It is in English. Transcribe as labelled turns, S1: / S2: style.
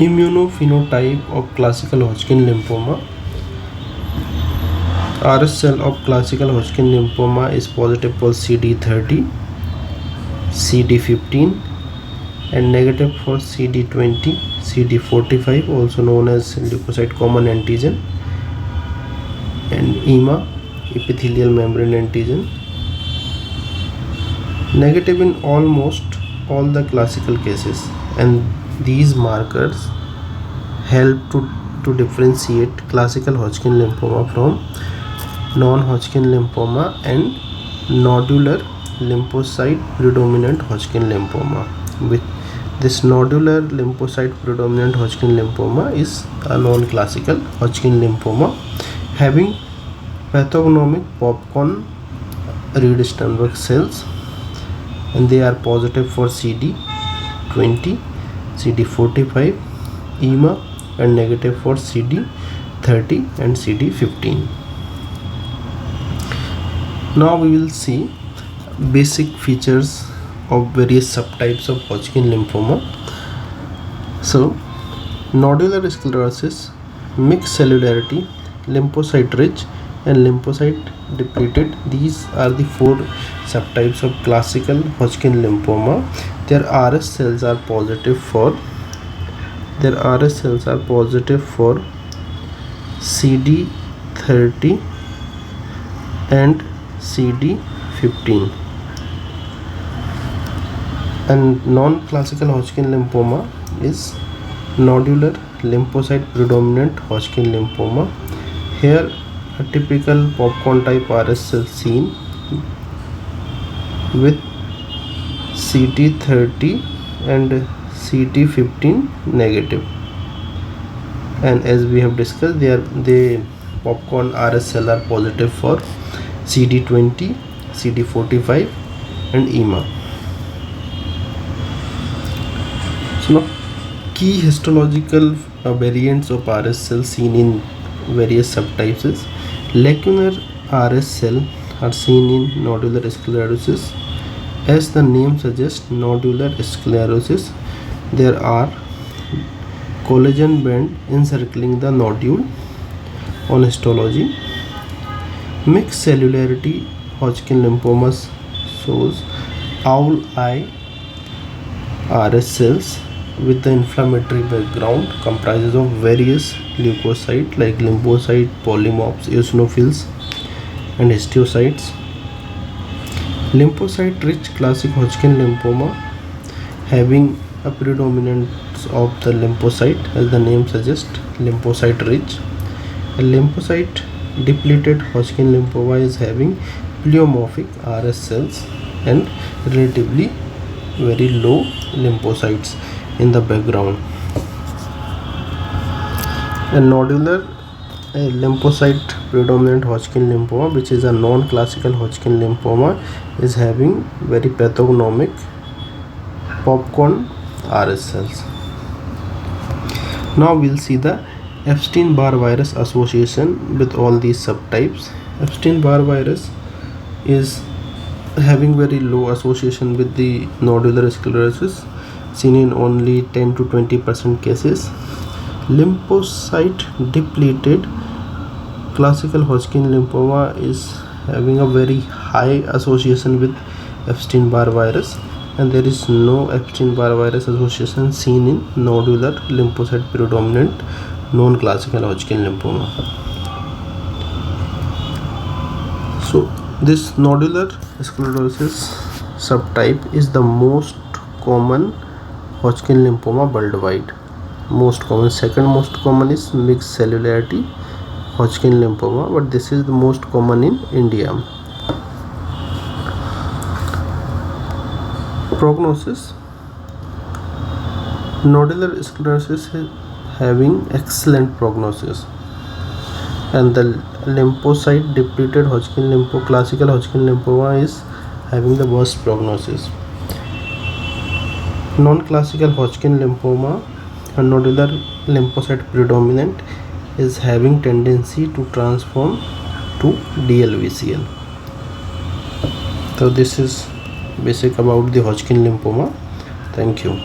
S1: Immunophenotype of classical Hodgkin lymphoma. RS cell of classical Hodgkin lymphoma is positive for CD30, CD15 and negative for CD20, CD45, also known as leukocyte common antigen, and EMA, epithelial membrane antigen. Negative in almost all the classical cases, and these markers help to differentiate classical Hodgkin lymphoma from non-Hodgkin lymphoma and nodular lymphocyte predominant Hodgkin lymphoma. With this nodular lymphocyte predominant Hodgkin lymphoma is a non-classical Hodgkin lymphoma having pathognomic popcorn Reed Sternberg cells, and they are positive for CD20, CD45, EMA, and negative for CD30 and CD15. Now we will see basic features of various subtypes of Hodgkin lymphoma. So, nodular sclerosis, mixed cellularity, lymphocyte rich and lymphocyte depleted. These are the four subtypes of classical Hodgkin lymphoma. Their RS cells are positive for CD30 and CD15. And non-classical Hodgkin lymphoma is nodular lymphocyte predominant Hodgkin lymphoma. Here a typical popcorn type RS cell seen with CD30 and CD15 negative, and as we have discussed, the popcorn RS cell are positive for CD20, CD45 and EMA. So now key histological variants of RS cell seen in various subtypes is lacunar RS cell are seen in nodular sclerosis. As the name suggests, nodular sclerosis, there are collagen band encircling the nodule on histology. Mixed cellularity Hodgkin lymphomas shows owl eye RS cells with the inflammatory background comprises of various leukocytes like lymphocyte, polymorphs, eosinophils and histiocytes. Lymphocyte rich classic Hodgkin lymphoma having a predominance of the lymphocyte, as the name suggests, lymphocyte rich. A lymphocyte depleted Hodgkin lymphoma is having pleomorphic RS cells and relatively very low lymphocytes in the background. A nodular lymphocyte predominant Hodgkin lymphoma, which is a non-classical Hodgkin lymphoma, is having very pathognomic popcorn RS cells. Now we'll see the Epstein-Barr virus association with all these subtypes. Epstein-Barr virus is having very low association with the nodular sclerosis, seen in only 10 to 20% cases. Lymphocyte depleted classical Hodgkin lymphoma is having a very high association with Epstein-Barr virus, and there is no Epstein-Barr virus association seen in nodular lymphocyte predominant non-classical Hodgkin lymphoma. So this nodular sclerosis subtype is the most common Hodgkin lymphoma worldwide. Most common. Second most common is mixed cellularity Hodgkin lymphoma, but this is the most common in India. Prognosis. Nodular sclerosis is having excellent prognosis, and the lymphocyte depleted Hodgkin lymphoma, classical Hodgkin lymphoma, is having the worst prognosis. Non-classical Hodgkin lymphoma, a nodular lymphocyte predominant, is having tendency to transform to DLBCL. So this is basic about the Hodgkin lymphoma. Thank you.